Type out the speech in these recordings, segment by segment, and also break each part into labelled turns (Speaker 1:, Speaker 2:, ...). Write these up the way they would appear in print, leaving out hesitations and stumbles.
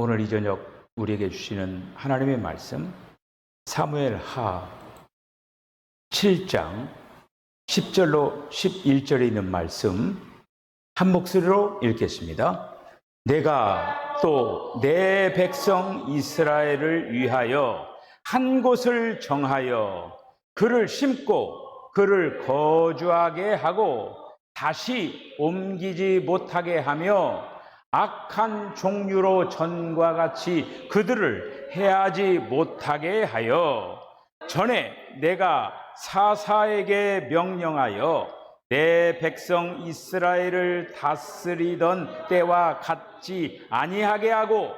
Speaker 1: 오늘 이 저녁 우리에게 주시는 하나님의 말씀 사무엘하 7장 10절로 11절에 있는 말씀 한 목소리로 읽겠습니다. 내가 또 내 백성 이스라엘을 위하여 한 곳을 정하여 그를 심고 그를 거주하게 하고 다시 옮기지 못하게 하며 악한 종류로 전과 같이 그들을 해하지 못하게 하여 전에 내가 사사에게 명령하여 내 백성 이스라엘을 다스리던 때와 같지 아니하게 하고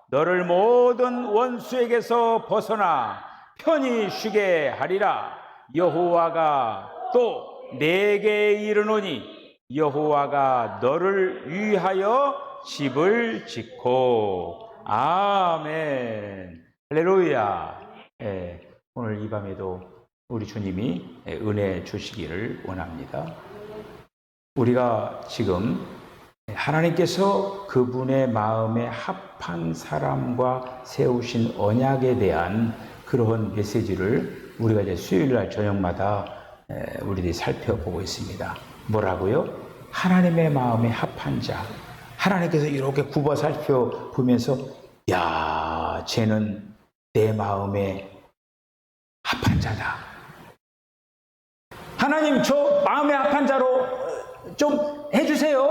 Speaker 1: 너를 모든 원수에게서 벗어나 편히 쉬게 하리라. 여호와가 또 내게 이르노니 여호와가 너를 위하여 집을 짓고. 아멘. 할렐루야. 오늘 이 밤에도 우리 주님이 은혜 주시기를 원합니다. 우리가 지금 하나님께서 그분의 마음에 합한 사람과 세우신 언약에 대한 그런 메시지를 우리가 이제 수요일날 저녁마다 우리들이 살펴보고 있습니다. 뭐라고요? 하나님의 마음에 합한 자. 하나님께서 이렇게 굽어 살펴보면서 야, 쟤는 내 마음에 합한 자다. 하나님, 저 마음에 합한 자로 좀 해주세요.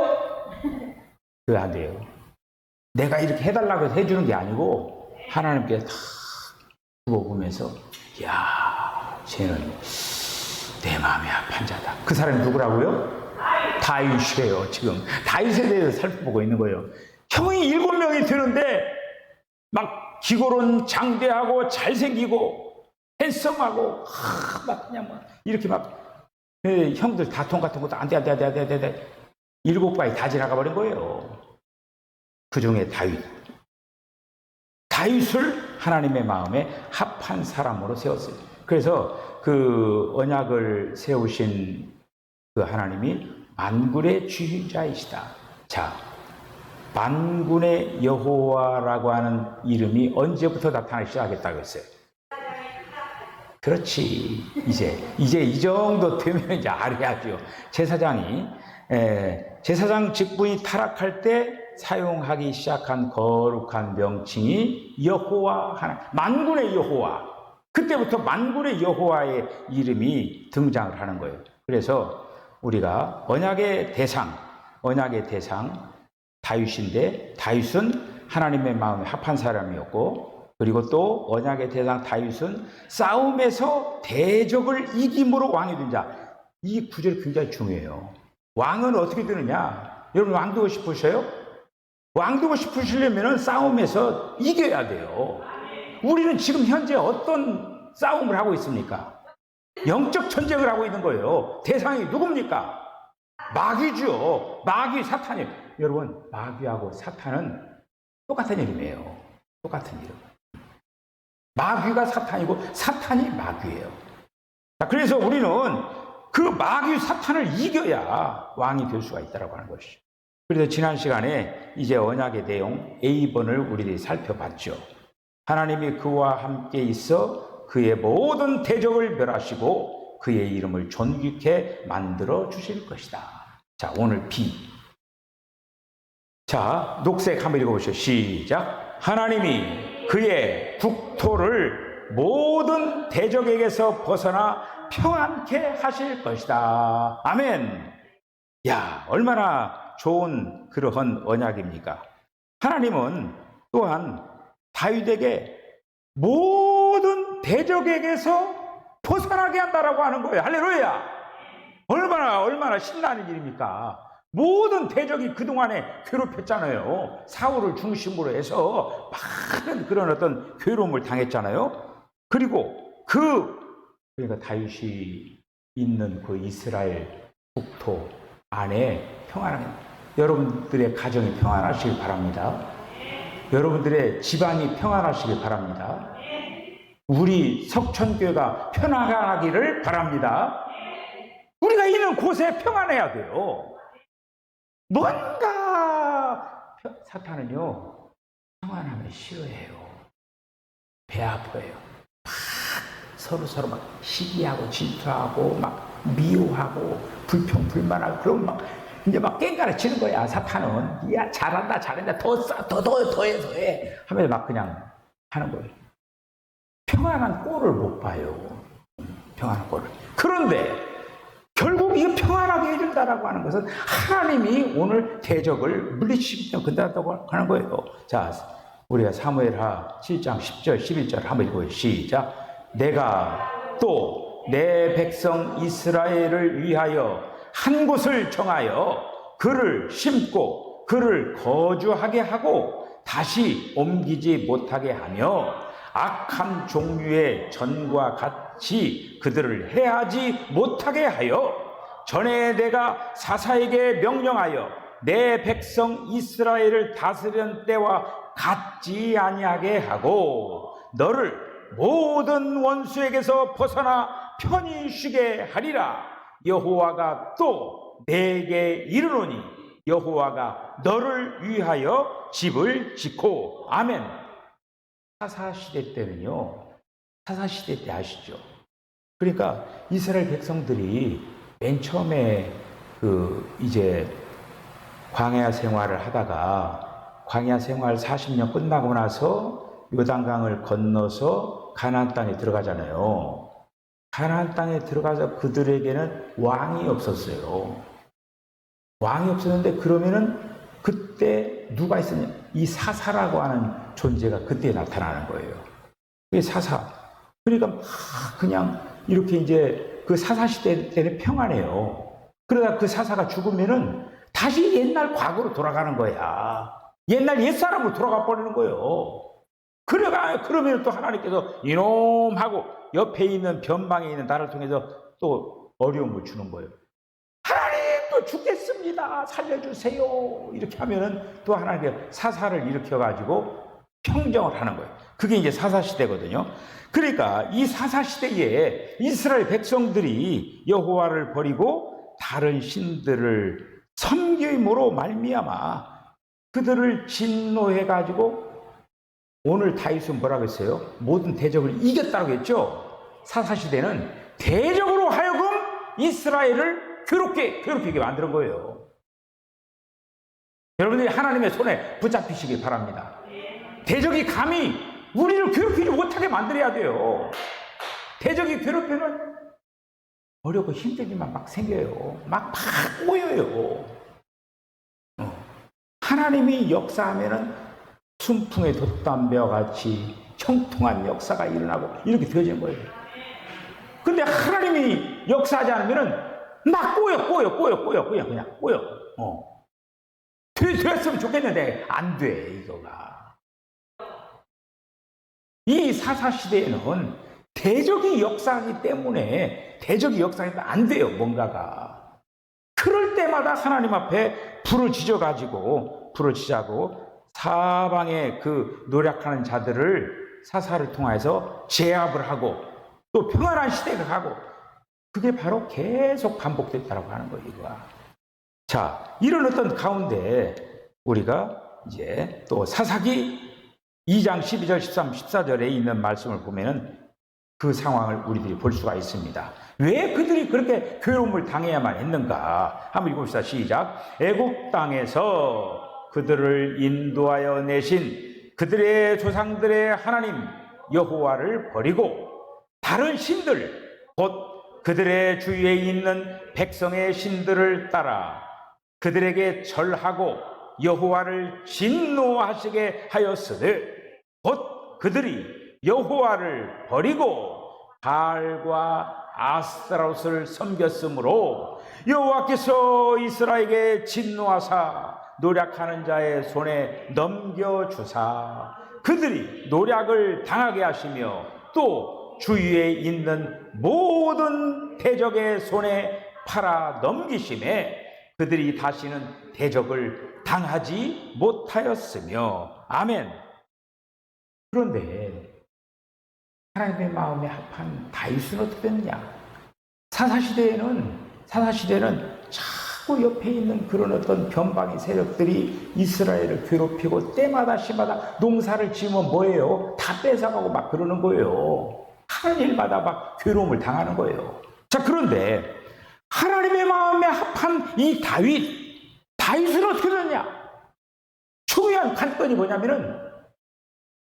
Speaker 1: 그게 안 돼요. 내가 이렇게 해달라고 해서 해주는 게 아니고 하나님께서 다 굽어보면서 야, 쟤는 내 마음에 합한 자다. 그 사람이 누구라고요? 다윗이에요. 지금 다윗에 대해서 살펴보고 있는 거예요. 형이 7명이 되는데 막 기고론 장대하고 잘생기고 핸섬하고 막 그냥 막 이렇게 막 형들 다통 같은 것도 안 돼. 7바위 다 지나가 버린 거예요. 그 중에 다윗을 하나님의 마음에 합한 사람으로 세웠어요. 그래서 그 언약을 세우신 그 하나님이 만군의 주인자이시다. 자, 만군의 여호와라고 하는 이름이 언제부터 나타나기 시작했다고 했어요? 그렇지. 이제 이 정도 되면 이제 알아야죠. 제사장 직분이 타락할 때 사용하기 시작한 거룩한 명칭이 여호와 하나님, 만군의 여호와. 그때부터 만군의 여호와의 이름이 등장을 하는 거예요. 그래서 우리가 언약의 대상 다윗인데 다윗은 하나님의 마음에 합한 사람이었고, 그리고 또 언약의 대상 다윗은 싸움에서 대적을 이김으로 왕이 된 자. 이 구절이 굉장히 중요해요. 왕은 어떻게 되느냐? 여러분 왕 되고 싶으셔요? 왕 되고 싶으시려면 싸움에서 이겨야 돼요. 우리는 지금 현재 어떤 싸움을 하고 있습니까? 영적 전쟁을 하고 있는 거예요. 대상이 누굽니까? 마귀죠. 마귀, 사탄이에요. 여러분, 마귀하고 사탄은 똑같은 이름이에요. 똑같은 이름. 마귀가 사탄이고 사탄이 마귀예요. 자, 그래서 우리는 그 마귀 사탄을 이겨야 왕이 될 수가 있다고 하는 것이죠. 그래서 지난 시간에 이제 언약의 내용 A번을 우리들이 살펴봤죠. 하나님이 그와 함께 있어 그의 모든 대적을 멸하시고 그의 이름을 존귀케 만들어 주실 것이다. 자, 오늘 B. 자, 녹색 한번 읽어보시죠. 시작. 하나님이 그의 국토를 모든 대적에게서 벗어나 평안케 하실 것이다. 아멘. 야, 얼마나 좋은 그러한 언약입니까? 하나님은 또한 다윗에게 모든 대적에게서 벗어나게 한다라고 하는 거예요. 할렐루야. 얼마나 신나는 일입니까? 모든 대적이 그동안에 괴롭혔잖아요. 사울을 중심으로 해서 많은 그런 어떤 괴로움을 당했잖아요. 그리고 그러니까 다윗이 있는 그 이스라엘 국토 안에 평안하게, 여러분들의 가정이 평안하시길 바랍니다. 여러분들의 집안이 평안하시길 바랍니다. 우리 석천교회가 편안하기를 바랍니다. 우리가 있는 곳에 평안해야 돼요. 뭔가 사탄은요, 평안하면 싫어해요. 배 아파요. 막 서로 막 시기하고 질투하고 막 미워하고 불평불만하고 그러면 막 이제 막 깽가르치는 거야. 사탄은 야 잘한다 더해 하면서 막 그냥 하는 거예요. 평안한 꼴을 못 봐요. 평안한 꼴을. 그런데 결국 이 평안하게 해준다라고 하는 것은 하나님이 오늘 대적을 물리치기 끝났다고 하는 거예요. 자, 우리가 사무엘하 7장 10절 11절 한번 읽어요. 시작. 내가 또 내 백성 이스라엘을 위하여 한 곳을 정하여 그를 심고 그를 거주하게 하고 다시 옮기지 못하게 하며 악한 종류의 전과 같이 그들을 해하지 못하게 하여 전에 내가 사사에게 명령하여 내 백성 이스라엘을 다스리는 때와 같지 아니하게 하고 너를 모든 원수에게서 벗어나 편히 쉬게 하리라. 여호와가 또 내게 이르노니 여호와가 너를 위하여 집을 짓고. 아멘. 사사시대 때는요, 사사시대 때 아시죠? 그러니까 이스라엘 백성들이 맨 처음에 이제 광야 생활을 하다가 광야 생활 40년 끝나고 나서 요단강을 건너서 가나안 땅에 들어가잖아요. 가나안 땅에 들어가서 그들에게는 왕이 없었어요. 왕이 없었는데 그러면은 그때 누가 있었냐? 이 사사라고 하는 존재가 그때 나타나는 거예요. 그게 사사. 그러니까 막 그냥 이렇게 이제 그 사사 시대 때는 평안해요. 그러다 그 사사가 죽으면은 다시 옛날 과거로 돌아가는 거야. 옛날 옛사람으로 돌아가 버리는 거예요. 그러면 또 하나님께서 이놈하고 옆에 있는 변방에 있는 나를 통해서 또 어려움을 주는 거예요. 하나님 또 죽겠습니다. 살려주세요. 이렇게 하면은 또 하나님께서 사사를 일으켜가지고 평정을 하는 거예요. 그게 이제 사사시대거든요. 그러니까 이 사사시대에 이스라엘 백성들이 여호와를 버리고 다른 신들을 섬김으로 말미암아 그들을 진노해가지고 오늘 다윗은 뭐라고 했어요? 모든 대적을 이겼다고 했죠? 사사시대는 대적으로 하여금 이스라엘을 괴롭히게 만드는 거예요. 여러분들이 하나님의 손에 붙잡히시길 바랍니다. 대적이 감히 우리를 괴롭히지 못하게 만들어야 돼요. 대적이 괴롭히면 어렵고 힘든 일만 막 생겨요. 막 꼬여요. 하나님이 역사하면은 순풍의 돛담배와 같이 형통한 역사가 일어나고 이렇게 되어지는 거예요. 근데 하나님이 역사하지 않으면은 막 꼬여 그냥 꼬여. 됐으면 좋겠는데 안 돼, 이거가. 이 사사시대에는 대적이 역사하기 때문에 안 돼요, 뭔가가. 그럴 때마다 하나님 앞에 불을 지자고 사방에 그 노력하는 자들을 사사를 통해서 제압을 하고 또 평안한 시대가 가고 그게 바로 계속 반복됐다고 하는 거예요, 이거가. 자, 이런 어떤 가운데 우리가 이제 또 사사기 2장 12절, 13, 14절에 있는 말씀을 보면은 그 상황을 우리들이 볼 수가 있습니다. 왜 그들이 그렇게 괴로움을 당해야만 했는가? 한번 읽어봅시다. 시작. 애굽 땅에서 그들을 인도하여 내신 그들의 조상들의 하나님 여호와를 버리고 다른 신들 곧 그들의 주위에 있는 백성의 신들을 따라 그들에게 절하고 여호와를 진노하시게 하였으되 곧 그들이 여호와를 버리고 바알과 아스타롯을 섬겼으므로 여호와께서 이스라엘에게 진노하사 노략하는 자의 손에 넘겨주사 그들이 노략을 당하게 하시며 또 주위에 있는 모든 대적의 손에 팔아 넘기심에 그들이 다시는 대적을 당하지 못하였으며. 아멘. 그런데 하나님의 마음에 합한 다윗은 어떻게 됐느냐? 사사시대는 참 자꾸 옆에 있는 그런 어떤 변방의 세력들이 이스라엘을 괴롭히고 때마다 시마다 농사를 지으면 뭐예요? 다 뺏어가고 막 그러는 거예요. 하는 일마다 막 괴로움을 당하는 거예요. 자, 그런데 하나님의 마음에 합한 이 다윗은 어떻게 됐냐? 중요한 관건이 뭐냐면은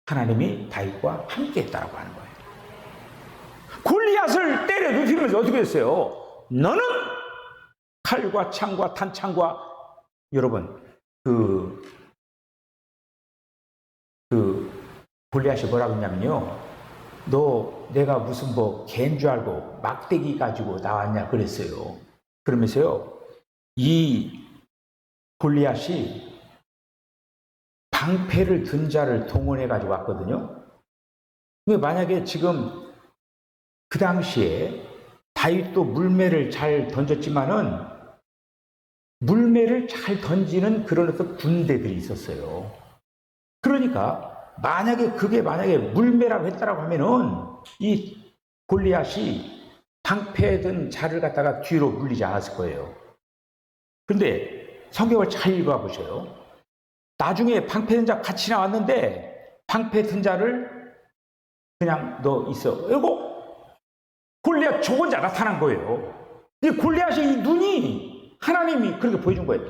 Speaker 1: 하나님이 다윗과 함께 했다라고 하는 거예요. 골리앗을 때려 눕히면서 어떻게 했어요? 너는 칼과 창과 탄창과, 여러분 골리앗이 뭐라고 했냐면요, 너 내가 무슨 뭐 개인 줄 알고 막대기 가지고 나왔냐 그랬어요. 그러면서요, 이 골리앗이 방패를 든 자를 동원해 가지고 왔거든요. 만약에 지금 그 당시에 다윗도 물매를 잘 던졌지만은 물매를 잘 던지는 그런 어떤 군대들이 있었어요. 그러니까 그게 만약에 물매라고 했다라고 하면은 이 골리앗이 방패 든 자를 갖다가 뒤로 물리지 않았을 거예요. 그런데 성경을 잘 읽어보세요. 나중에 방패 든 자 같이 나왔는데 방패 든 자를 그냥 너 있어. 그리고 골리앗 저 혼자 나타난 거예요. 이 골리앗의 이 눈이 하나님이 그렇게 보여준 거예요.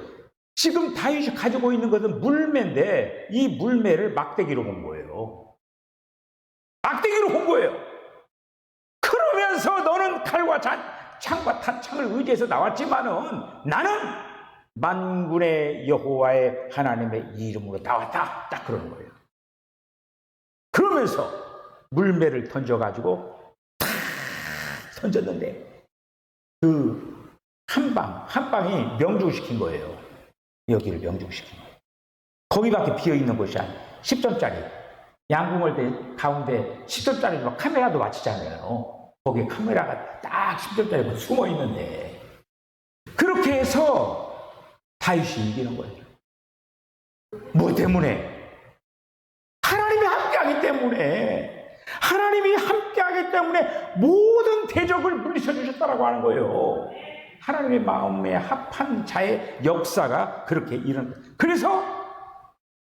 Speaker 1: 지금 다윗이 가지고 있는 것은 물매인데 이 물매를 막대기로 본 거예요. 막대기로 본 거예요. 그러면서 너는 칼과 창과 탄창을 의지해서 나왔지만은 나는 만군의 여호와의 하나님의 이름으로 나왔다. 딱 그러는 거예요. 그러면서 물매를 던져가지고 탁 던졌는데 그 한 방이 명중시킨 거예요. 여기를 명중시킨 거예요. 거기밖에 비어있는 곳이 아니에요. 10점짜리. 양궁을 때 가운데 10점짜리 카메라도 맞추잖아요. 거기에 카메라가 딱 10점짜리가 숨어 있는데 그렇게 해서 다윗이 이기는 거예요. 뭐 때문에? 하나님이 함께하기 때문에. 하나님이 함께하기 때문에 모든 대적을 물리쳐 주셨다라고 하는 거예요. 하나님의 마음에 합한 자의 역사가 그렇게 일어난. 그래서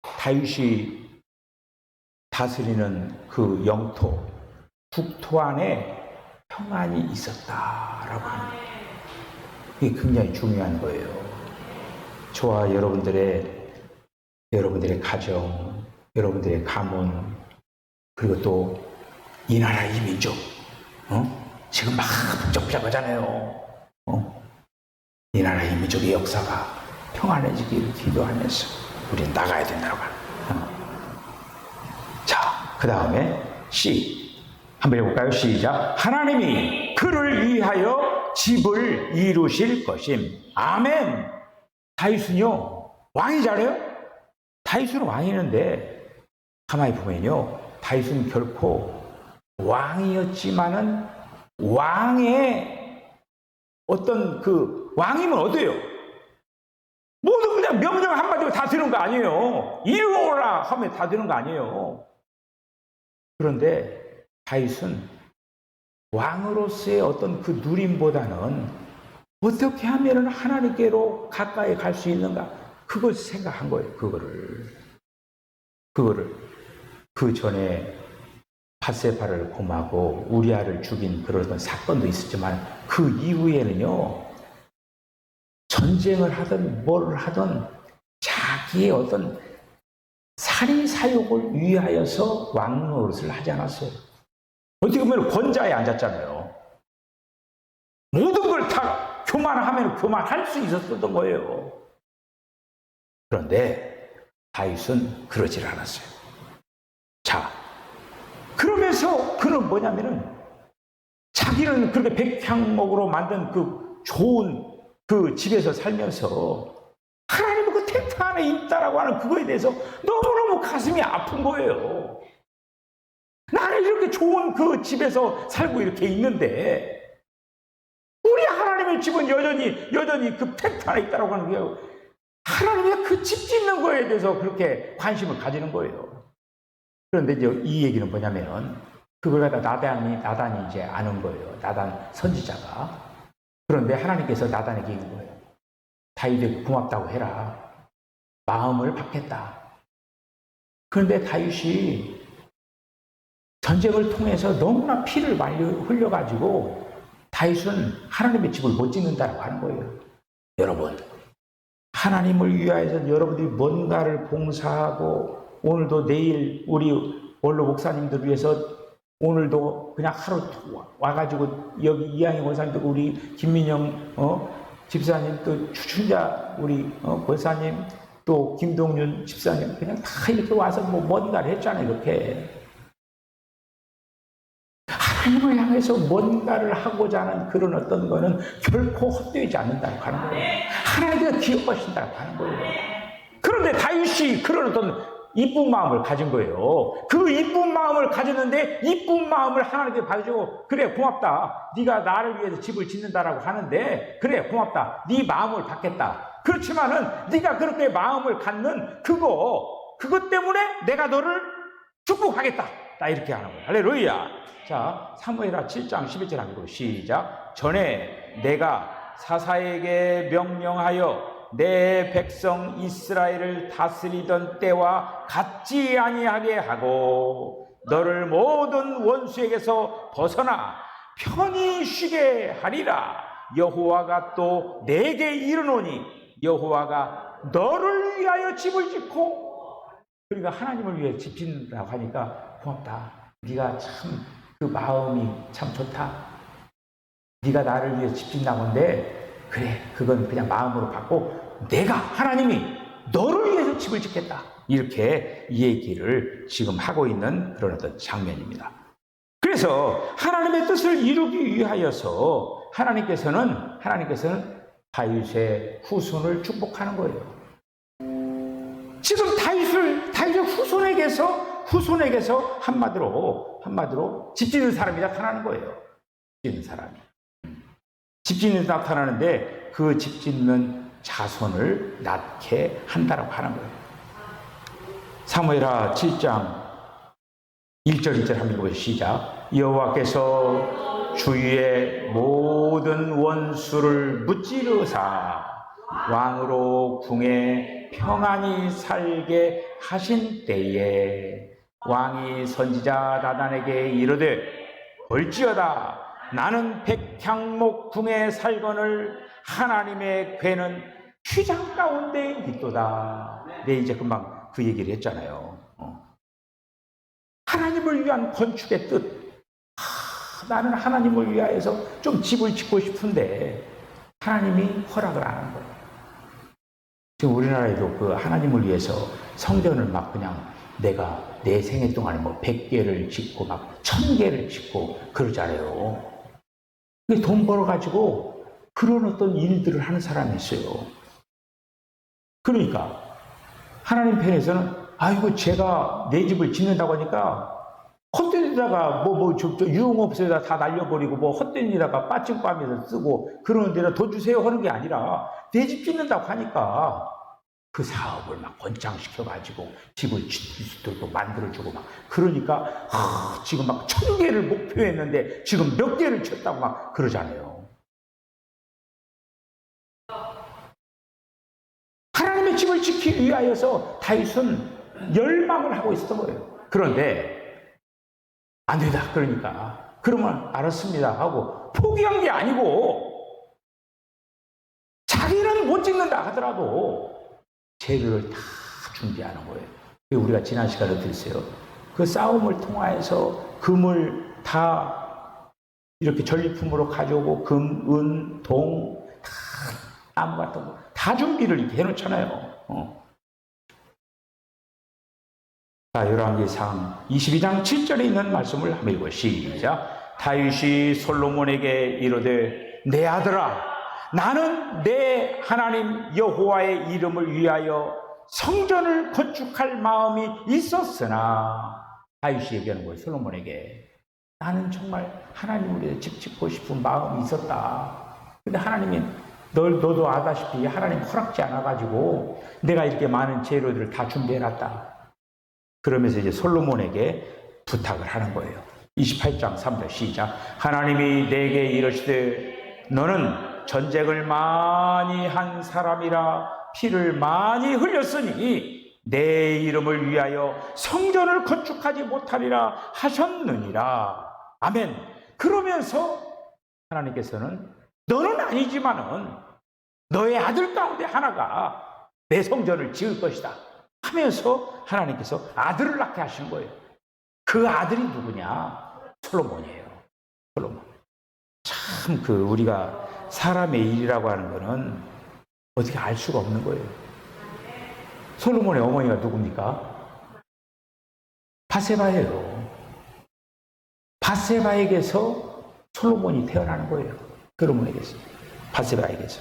Speaker 1: 다윗이 다스리는 그 영토, 국토 안에 평안이 있었다라고 하는 거예요. 이게 굉장히 중요한 거예요. 저와 여러분들의 가정, 여러분들의 가문, 그리고 또 이 나라 이 민족, 지금 막 북적북적하잖아요. 이 나라 이 민족의 역사가 평안해지기를 기도하면서 우리는 나가야 된다고 합니다. 자, 그 다음에 C 한번 해볼까요? 시작. 하나님이 그를 위하여 집을 이루실 것임. 아멘. 다윗은요 왕이잖아요. 다윗은 왕이는데 가만히 보면요, 다윗은 결코 왕이었지만은 왕의 어떤 그 왕이면 어때요? 모두 그냥 명령 한마디로 다 되는 거 아니에요. 이리 오라 하면 다 되는 거 아니에요. 그런데 다윗은 왕으로서의 어떤 그 누림보다는 어떻게 하면 하나님께로 가까이 갈 수 있는가, 그걸 생각한 거예요. 그거를 그 전에 밧세바를 고마고 우리아를 죽인 그런 사건도 있었지만 그 이후에는요, 전쟁을 하든 뭘 하든 자기의 어떤 살인 사욕을 위하여서 왕 노릇을 하지 않았어요. 어떻게 보면 권좌에 앉았잖아요. 모든 걸 다 교만하면 교만할 수 있었던 거예요. 그런데 다윗은 그러질 않았어요. 자, 그러면서 그는 뭐냐면은 자기는 그렇게 백향목으로 만든 그 좋은 그 집에서 살면서 하나님은 그 텐트 안에 있다라고 하는 그거에 대해서 너무너무 가슴이 아픈 거예요. 나는 이렇게 좋은 그 집에서 살고 이렇게 있는데 우리 하나님의 집은 여전히 그 텐트 안에 있다라고 하는 거예요. 하나님의 그 집 짓는 거에 대해서 그렇게 관심을 가지는 거예요. 그런데 이제 이 얘기는 뭐냐면은 그걸 갖다 나단이 이제 아는 거예요. 나단 선지자가. 그런데 하나님께서 나단에게 이긴 거예요. 다윗에게 고맙다고 해라. 마음을 받겠다. 그런데 다윗이 전쟁을 통해서 너무나 피를 많이 흘려가지고 다윗은 하나님의 집을 못 짓는다고 하는 거예요. 여러분, 하나님을 위하여서 여러분들이 뭔가를 봉사하고 오늘도 내일 우리 원로 목사님들 위해서 오늘도 그냥 하루 와가지고 여기 이양희 권사님 또 우리 김민영 집사님 또 추춘자 우리 권사님 또 김동윤 집사님 그냥 다 이렇게 와서 뭐 뭔가를 했잖아요. 이렇게 하나님을 향해서 뭔가를 하고자 하는 그런 어떤 거는 결코 헛되지 않는다고 하는 거예요. 하나님께서 기뻐하신다고 하는 거예요. 그런데 다윗이 그런 어떤 이쁜 마음을 가진 거예요. 그 이쁜 마음을 가졌는데 이쁜 마음을 하나님께 봐주고 그래 고맙다. 네가 나를 위해서 집을 짓는다라고 하는데 그래 고맙다. 네 마음을 받겠다. 그렇지만은 네가 그렇게 마음을 갖는 그것 때문에 내가 너를 축복하겠다. 나 이렇게 하는 거예요. 할렐루야. 자, 사무엘하 7장 11절 하고 시작. 전에 내가 사사에게 명령하여 내 백성 이스라엘을 다스리던 때와 같지 아니하게 하고 너를 모든 원수에게서 벗어나 편히 쉬게 하리라. 여호와가 또 내게 이르노니 여호와가 너를 위하여 집을 짓고 그러니까 하나님을 위해 집 짓는다고 하니까 고맙다. 네가 참 그 마음이 참 좋다. 네가 나를 위해 집 짓는다고 하는데 그래 그건 그냥 마음으로 받고 내가 하나님이 너를 위해서 집을 짓겠다. 이렇게 얘기를 지금 하고 있는 그런 어떤 장면입니다. 그래서 하나님의 뜻을 이루기 위하여서 하나님께서는 다윗의 후손을 축복하는 거예요. 지금 다윗의 후손에게서 한마디로 집 짓는 사람이 나타나는 거예요. 집 짓는 사람이. 집 짓는 데 나타나는데 그 집 짓는 자손을 낳게 한다라고 하는 거예요. 사무엘하 7장 1절 2절 한번 읽어보시죠. 시작. 여호와께서 주위의 모든 원수를 무찌르사 왕으로 궁에 평안히 살게 하신 때에 왕이 선지자 나단에게 이르되 볼지어다 나는 백향목 궁에 살거늘 하나님의 괴는 휘장 가운데 있도다. 네, 이제 금방 그 얘기를 했잖아요. 하나님을 위한 건축의 뜻. 나는 하나님을 위하여서 좀 집을 짓고 싶은데 하나님이 허락을 안 한 거예요. 지금 우리나라에도 그 하나님을 위해서 성전을 막 그냥 내가 내 생애 동안에 뭐 100개를 짓고 막 1000개를 짓고 그러잖아요. 근데 돈 벌어가지고 그런 어떤 일들을 하는 사람이 있어요. 그러니까 하나님 편에서는 아이고 제가 내 집을 짓는다고 하니까 헛된 데다가 유흥업소에다 다 날려버리고 뭐 헛된 데다가 빠ጭ밤에서 쓰고 그러는 데다 돈 주세요 하는 게 아니라 내 집 짓는다고 하니까 그 사업을 막 권장시켜가지고 집을 짓을 수 있도록 만들어주고 막 그러니까 지금 막 1000개를 목표했는데 지금 몇 개를 쳤다고 막 그러잖아요. 하나님의 집을 지키기 위하여서 다윗은 열망을 하고 있었던 거예요. 그런데 안 된다 그러니까 그러면 알았습니다 하고 포기한 게 아니고 자기는 못 짓는다 하더라도 재료를 다 준비하는 거예요. 우리가 지난 시간에 들었어요. 그 싸움을 통하여서 금을 다 이렇게 전리품으로 가져오고 금, 은, 동 다 나무 같은 거 다 준비를 이렇게 해놓잖아요. 자, 열왕기상 22장 7절에 있는 말씀을 한번 읽어 시작. 다윗이 솔로몬에게 이르되 내 아들아 나는 내 하나님 여호와의 이름을 위하여 성전을 건축할 마음이 있었으나 다윗이 얘기하는 거예요. 솔로몬에게 나는 정말 하나님을 위해 집 짓고 싶은 마음이 있었다. 근데 하나님이 너도 아다시피 하나님 허락지 않아가지고 내가 이렇게 많은 재료들을 다 준비해놨다. 그러면서 이제 솔로몬에게 부탁을 하는 거예요. 28장 3절 시작. 하나님이 내게 이르시되 너는 전쟁을 많이 한 사람이라 피를 많이 흘렸으니 내 이름을 위하여 성전을 건축하지 못하리라 하셨느니라. 아멘. 그러면서 하나님께서는 너는 아니지만은 너의 아들 가운데 하나가 내 성전을 지을 것이다 하면서 하나님께서 아들을 낳게 하신 거예요. 그 아들이 누구냐? 솔로몬이에요. 솔로몬. 참 우리가 사람의 일이라고 하는 거는 어떻게 알 수가 없는 거예요. 솔로몬의 어머니가 누굽니까? 바세바예요. 바세바에게서 솔로몬이 태어나는 거예요. 솔로몬에게서. 바세바에게서.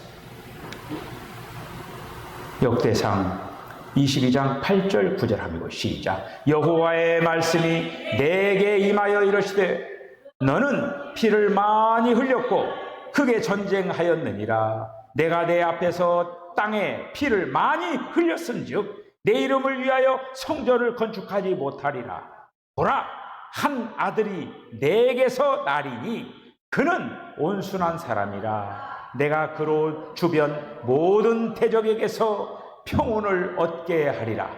Speaker 1: 역대상 22장 8절 9절 합니다. 시작. 여호와의 말씀이 내게 임하여 이르시되 너는 피를 많이 흘렸고 크게 전쟁하였느니라. 내가 내 앞에서 땅에 피를 많이 흘렸은즉 내 이름을 위하여 성전을 건축하지 못하리라. 보라, 한 아들이 내게서 나리니 그는 온순한 사람이라. 내가 그로 주변 모든 대적에게서 평온을 얻게 하리라.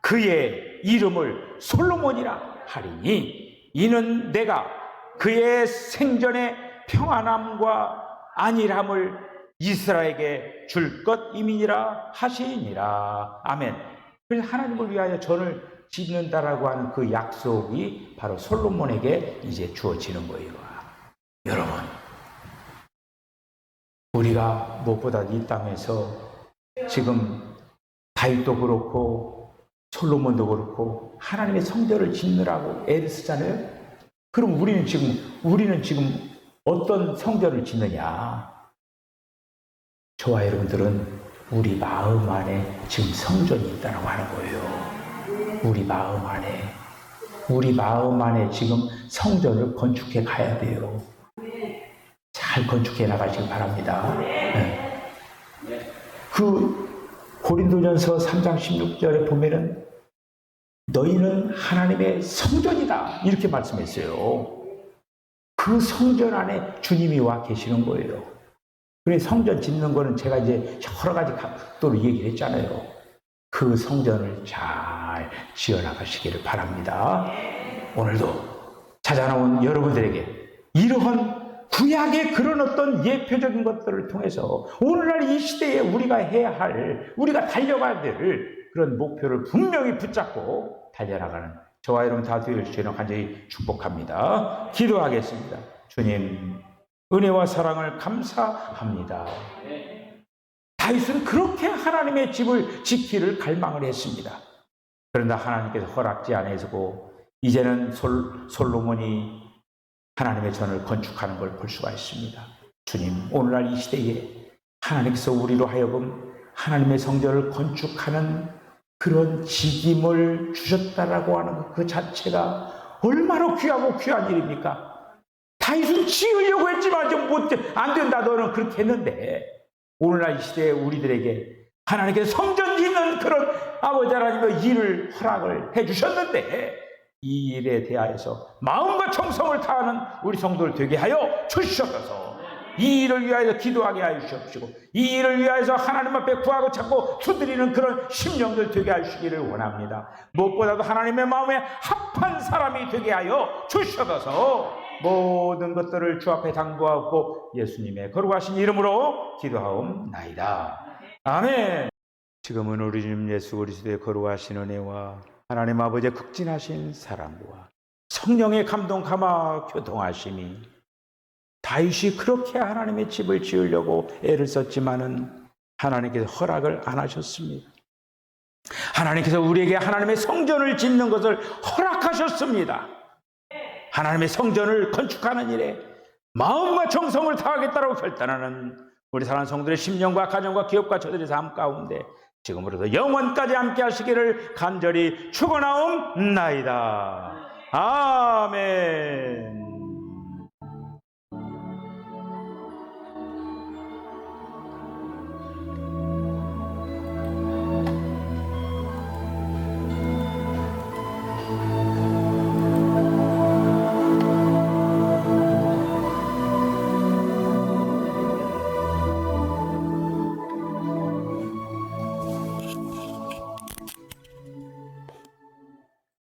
Speaker 1: 그의 이름을 솔로몬이라 하리니 이는 내가 그의 생전의 평안함과 안일함을 이스라엘에게 줄 것임이니라 하시니라. 아멘. 그래서 하나님을 위하여 전을 짓는다라고 하는 그 약속이 바로 솔로몬에게 이제 주어지는 거예요. 여러분, 우리가 무엇보다 이 땅에서 지금 다윗도 그렇고 솔로몬도 그렇고 하나님의 성전을 짓느라고 애를 쓰잖아요. 그럼 우리는 지금 어떤 성전을 짓느냐? 저와 여러분들은 우리 마음 안에 지금 성전이 있다고 하는 거예요. 우리 마음 안에 지금 성전을 건축해 가야 돼요. 잘 건축해 나가시기 바랍니다. 네. 고린도전서 3장 16절에 보면은 너희는 하나님의 성전이다 이렇게 말씀했어요. 그 성전 안에 주님이 와 계시는 거예요. 그래서 성전 짓는 거는 제가 이제 여러 가지 각도로 얘기를 했잖아요. 그 성전을 잘 지어나가시기를 바랍니다. 오늘도 찾아나온 여러분들에게 이러한 구약의 그런 어떤 예표적인 것들을 통해서 오늘날 이 시대에 우리가 해야 할, 우리가 달려가야 될 그런 목표를 분명히 붙잡고 달려나가는 저와 여러분 다 되어 주시는 간절히 축복합니다. 기도하겠습니다. 주님, 은혜와 사랑을 감사합니다. 다윗은 그렇게 하나님의 집을 지키를 갈망을 했습니다. 그런데 하나님께서 허락지 않으시고 이제는 솔로몬이 하나님의 전을 건축하는 걸 볼 수가 있습니다. 주님, 오늘날 이 시대에 하나님께서 우리로 하여금 하나님의 성전을 건축하는 그런 직임을 주셨다라고 하는 그 자체가 얼마나 귀하고 귀한 일입니까? 다윗은 지으려고 했지만 안 된다 너는 그렇게 했는데 오늘날 이 시대에 우리들에게 하나님께서 성전 짓는 그런 아버지 하나님의 일을 허락을 해주셨는데 이 일에 대하여서 마음과 정성을 다하는 우리 성도를 되게 하여 주시옵소서. 이 일을 위하여 기도하게 하여 주시옵시고 이 일을 위하여서 하나님 앞에 구하고 찾고 두드리는 그런 심령들 되게 하시기를 원합니다. 무엇보다도 하나님의 마음에 합한 사람이 되게 하여 주시옵소서. 모든 것들을 주 앞에 당부하고 예수님의 거룩하신 이름으로 기도하옵나이다. 아멘. 지금은 우리 주님 예수 그리스도의 거룩하신 은혜와 하나님 아버지의 극진하신 사랑과 성령의 감동 감화 교통하심이 다윗이 그렇게 하나님의 집을 지으려고 애를 썼지만은 하나님께서 허락을 안 하셨습니다. 하나님께서 우리에게 하나님의 성전을 짓는 것을 허락하셨습니다. 하나님의 성전을 건축하는 일에 마음과 정성을 다하겠다고 결단하는 우리 사랑하는 성도들의 심령과 가정과 기업과 저들의 삶 가운데 지금으로부터 영원까지 함께 하시기를 간절히 축원하옵나이다. 아멘.